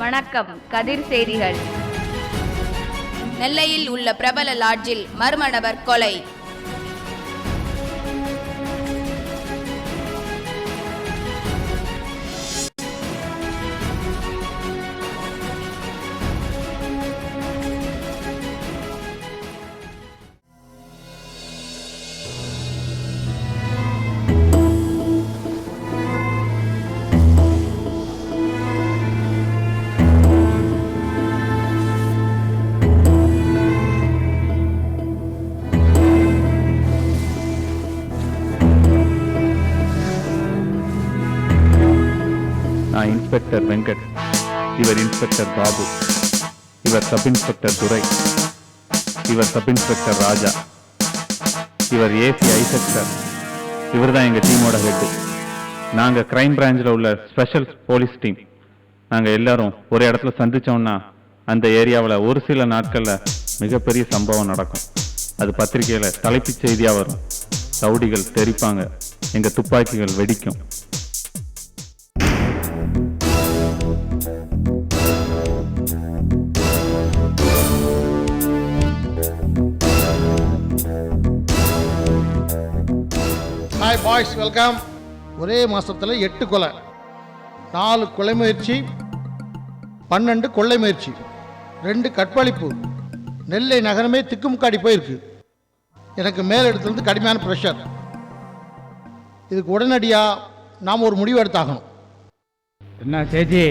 வணக்கம். கதிர் செய்திகள். நெல்லையில் உள்ள பிரபல லாட்ஜில் மர்ம நபர் கொலை. இன்ஸ்பெக்டர் வெங்கட், இவர் இன்ஸ்பெக்டர் பாபு, இவர் சப் இன்ஸ்பெக்டர் துரை, இவர் சப் இன்ஸ்பெக்டர் ராஜா, இவர் ஏசி ஐசக் சார். இவர் தான் எங்கள் டீமோட ஹெட்டு. நாங்கள் கிரைம் பிரான்ச்சில் உள்ள ஸ்பெஷல் போலீஸ் டீம். நாங்கள் எல்லாரும் ஒரு இடத்துல சந்தித்தோம்னா அந்த ஏரியாவில் ஒரு சில நாட்களில் மிகப்பெரிய சம்பவம் நடக்கும். அது பத்திரிகையில் தலைப்புச் செய்தியாக வரும். ரவுடிகள் தெரிப்பாங்க, எங்கள் துப்பாக்கிகள் வெடிக்கும். Hi boys, welcome. ஒரே மாதத்தில் 8 கொலை, 4 கொலை முயற்சி, 12 கொள்ளை முயற்சி, 2 கற்பழிப்பு. நெல்லை நகரமே திக்குமுக்காடி போயிருக்கு. எனக்கு மேலிடத்துலேருந்து கடுமையான ப்ரெஷர். இதுக்கு உடனடியாக நாம் ஒரு முடிவு எடுத்தாகணும். என்ன சேச்சி,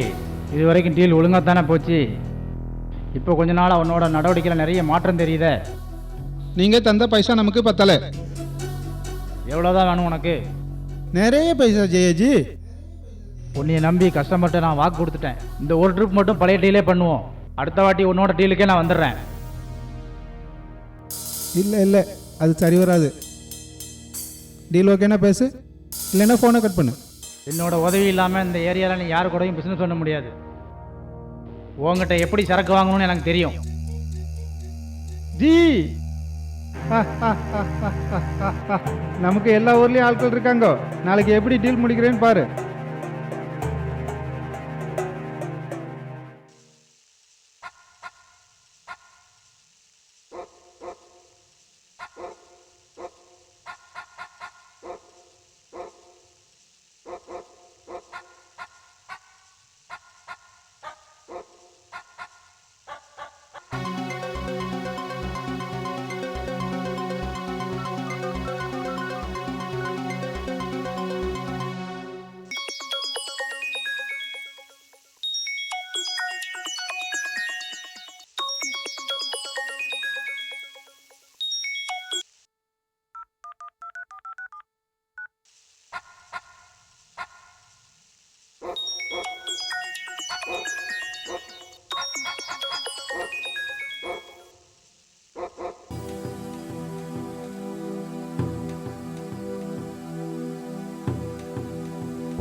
இது வரைக்கும் டீல் ஒழுங்காக தானே போச்சு. இப்போ கொஞ்ச நாள் அவனோட நடவடிக்கையில் நிறைய மாற்றம் தெரியுதே. நீங்கள் தந்த பைசா நமக்கு பத்தலை. எவ்வளோதான் வேணும் உனக்கு? நிறைய பைசா ஜெயஜி. உன்னைய நம்பி கஸ்டமர்கிட்ட நான் வாக்கு கொடுத்துட்டேன். இந்த ஒரு ட்ரிப் மட்டும் பழைய டீலே பண்ணுவோம். அடுத்த வாட்டி உன்னோட டீலுக்கே நான் வந்துடுறேன். இல்லை அது சரி வராது. டீல் ஓகேனா பேசு, இல்லைன்னா ஃபோனை கட் பண்ணு. என்னோட உதவி இல்லாமல் இந்த ஏரியாவில் நீ யாரு கூடயும் பிஸ்னஸ் பண்ண முடியாது. உங்ககிட்ட எப்படி சரக்கு வாங்கணும்னு எனக்கு தெரியும். ஜி, நமக்கு எல்லா ஊர்லேயும் ஆட்கள் இருக்காங்க. நாளைக்கு எப்படி டீல் முடிக்கிறேன்னு பாரு.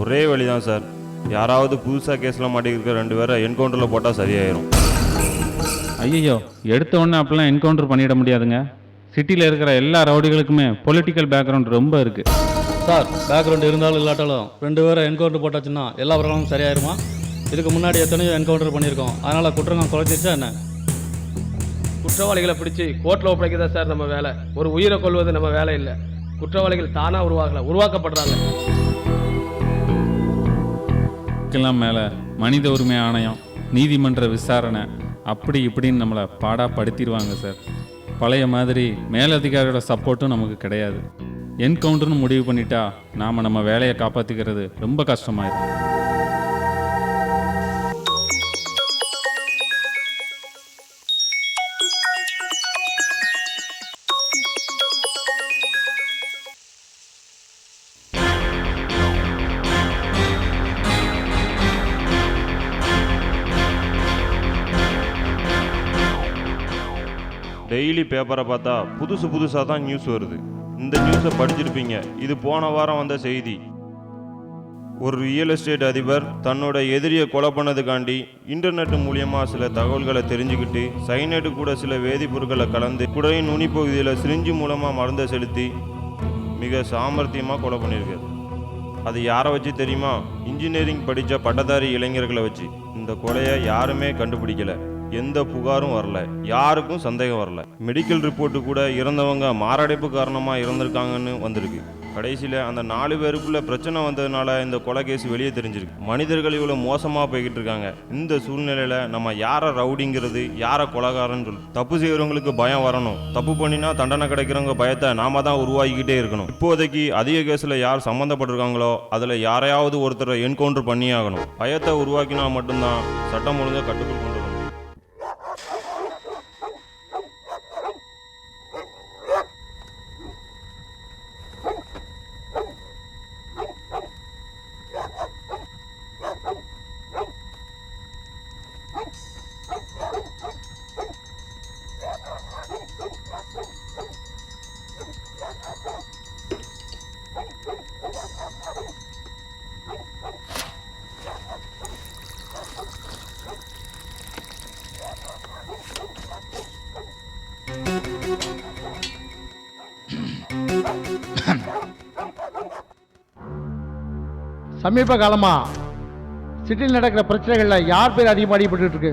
ஒரே வழி தான் சார். யாராவது புதுசாக கேஸில் மாட்டிக்கிற 2 பேரை என்கவுண்டரில் போட்டால் சரியாயிரும். ஐயோ, எடுத்த உடனே அப்படிலாம் என்கவுண்டர் பண்ணிட முடியாதுங்க. சிட்டியில் இருக்கிற எல்லா ரவுடிகளுக்குமே பொலிட்டிக்கல் பேக்ரவுண்ட் ரொம்ப இருக்குது சார். பேக்ரவுண்ட் இருந்தாலும் இல்லாட்டாலும் 2 பேரை என்கவுண்டர் போட்டாச்சுன்னா எல்லா பிரகாரமும் சரியாயிருமா? இதுக்கு முன்னாடி எத்தனையோ என்கவுண்டர் பண்ணியிருக்கோம். அதனால் குற்றங்கள் குறைச்சிச்சா என்ன? குற்றவாளிகளை பிடிச்சி கோர்ட்டில் ஒப்படைக்கிறதா சார் நம்ம வேலை. ஒரு உயிரை கொள்வது நம்ம வேலை இல்லை. குற்றவாளிகள் தானாக உருவாக்கப்படுறாங்க. மேலே மனித உரிமை ஆணையம், நீதிமன்ற விசாரணை, அப்படி இப்படின்னு நம்மளை பாடாப்படுத்திடுவாங்க சார். பழைய மாதிரி மேலதிகாரியோட சப்போர்ட்டும் நமக்கு கிடையாது. என்கவுண்டர்னு முடிவு பண்ணிட்டா நாம் நம்ம வேலையை காப்பாற்றிக்கிறது ரொம்ப கஷ்டமாயிடும். டெய்லி பேப்பரை பார்த்தா புதுசாக தான் நியூஸ் வருது. இந்த நியூஸை படிச்சிருப்பீங்க. இது போன வாரம் வந்த செய்தி. ஒரு ரியல் எஸ்டேட் அதிபர் தன்னோட எதிரியை கொலை பண்ணதுக்காண்டி இன்டர்நெட் மூலியமாக சில தகவல்களை தெரிஞ்சுக்கிட்டு சைனைடு கூட சில வேதிப்பொருட்களை கலந்து குடையின் நுனிப்பகுதியில் சிரிஞ்சு மூலமாக மருந்தை செலுத்தி மிக சாமர்த்தியமாக கொலை பண்ணியிருக்காரு. அது யாரை வச்சு தெரியுமா? இன்ஜினியரிங் படித்த பட்டதாரி இளைஞர்களை வச்சு. இந்த கொலையை யாருமே கண்டுபிடிக்கல, எந்த புகாரும் வரல, யாருக்கும் சந்தேகம் வரல. மெடிக்கல் ரிப்போர்ட்டு கூட இறந்தவங்க மாரடைப்பு காரணமாக இறந்துருக்காங்கன்னு வந்திருக்கு. கடைசியில் அந்த 4 பேருக்குள்ள பிரச்சனை வந்ததுனால இந்த கொலை கேஸ் வெளியே தெரிஞ்சிருக்கு. மனிதர்கள் இவ்வளோ மோசமாக போய்கிட்டு இருக்காங்க. இந்த சூழ்நிலையில் நம்ம யாரை ரவுடிங்கிறது, யாரை கொலைகாரன்னு சொல்லி தப்பு செய்கிறவங்களுக்கு பயம் வரணும். தப்பு பண்ணினா தண்டனை கிடைக்கிறவங்க பயத்தை நாம தான் உருவாக்கிக்கிட்டே இருக்கணும். இப்போதைக்கு அதிக கேஸில் யார் சம்மந்தப்பட்டிருக்காங்களோ அதில் யாரையாவது ஒருத்தரை என்கவுண்டர் பண்ணியே ஆகணும். பயத்தை உருவாக்கினா மட்டும்தான் சட்டம் ஒழுங்காக கட்டுக்குள் கொண்டு வர முடியும். சமீப காலமாக சிட்டியில் நடக்கிற பிரச்சனைகளில் யார் பேர் அதிகமாக அடிபட்டு இருக்கு?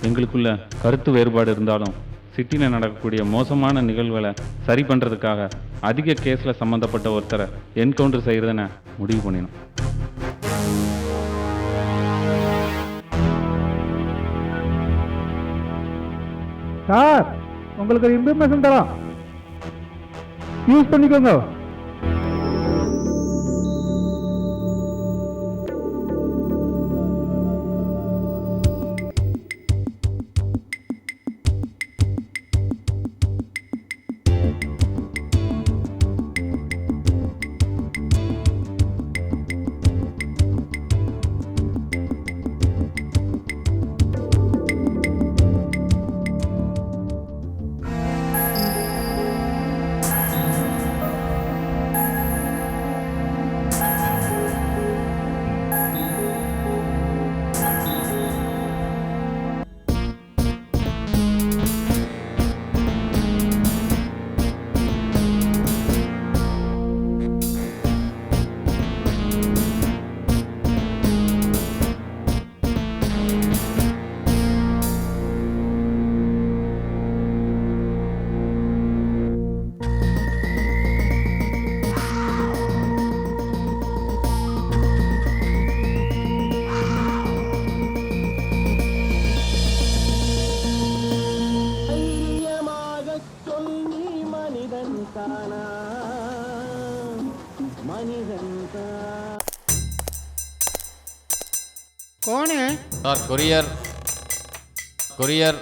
எங்களுக்குள்ள கருத்து வேறுபாடு இருந்தாலும் சிட்டியில் நடக்கக்கூடிய மோசமான நிகழ்வுகளை சரி பண்ணுறதுக்காக அதிக கேஸில் சம்மந்தப்பட்ட ஒருத்தரை என்கவுண்டர் செய்கிறதுன்னு முடிவு பண்ணினோம். சார், உங்களுக்கு ஒரு இன்ஃபர்மேஷன் தரோம், யூஸ் பண்ணிக்கோங்க. कौन है? सर कुरियर कुरियर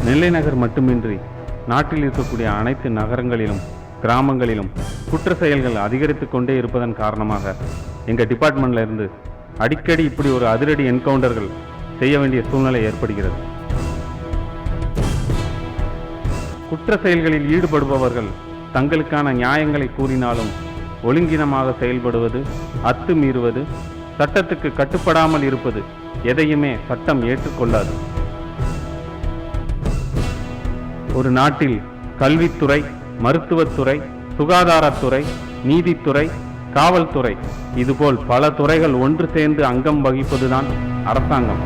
நெல்லை நகர் மட்டுமின்றி நாட்டில் இருக்கக்கூடிய அனைத்து நகரங்களிலும் கிராமங்களிலும் குற்ற செயல்கள் அதிகரித்து கொண்டே இருப்பதன் காரணமாக எங்கள் டிபார்ட்மெண்ட்ல இருந்து அடிக்கடி இப்படி ஒரு அதிரடி என்கவுண்டர்கள் செய்ய வேண்டிய சூழ்நிலை ஏற்படுகிறது. குற்ற செயல்களில் ஈடுபடுபவர்கள் தங்களுக்கான நியாயங்களை கூறினாலும் ஒழுங்கினமாக செயல்படுவது, அத்துமீறுவது, சட்டத்துக்கு கட்டுப்படாமல் இருப்பது எதையுமே சட்டம் ஏற்றுக்கொள்ளாது. ஒரு நாட்டில் கல்வித்துறை, மருத்துவத்துறை, சுகாதாரத்துறை, நீதித்துறை, காவல்துறை இதுபோல் பல துறைகள் ஒன்று சேர்ந்து அங்கம் வகிப்பதுதான் அரசாங்கம்.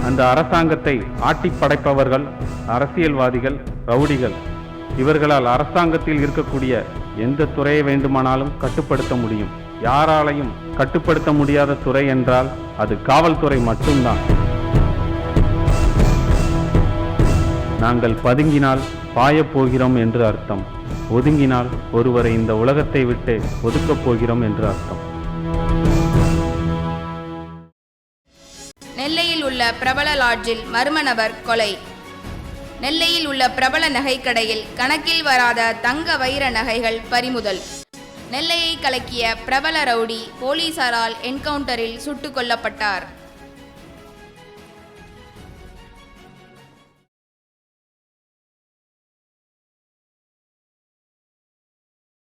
அந்த அரசாங்கத்தை ஆட்டிப் படைப்பவர்கள் அரசியல்வாதிகள், ரவுடிகள். இவர்களால் அரசாங்கத்தில் இருக்கக்கூடிய எந்த துறையை வேண்டுமானாலும் கட்டுப்படுத்த முடியும். யாராலையும் கட்டுப்படுத்த முடியாத துறை என்றால் அது காவல்துறை மட்டும்தான். நாங்கள் பதுங்கினால் பாயப் போகிறோம் என்று அர்த்தம். ஒதுங்கினால் ஒருவரை இந்த உலகத்தை விட்டு ஒதுக்கப் போகிறோம் என்று அர்த்தம். நெல்லையில் உள்ள பிரபல லாட்ஜில் மர்ம நபர் கொலை. நெல்லையில் உள்ள பிரபல நகைக்கடையில் கணக்கில் வராத தங்க வைர நகைகள் பறிமுதல். நெல்லையை கலக்கிய பிரபல ரவுடி போலீசாரால் என்கவுண்டரில் சுட்டுக் கொல்லப்பட்டார்.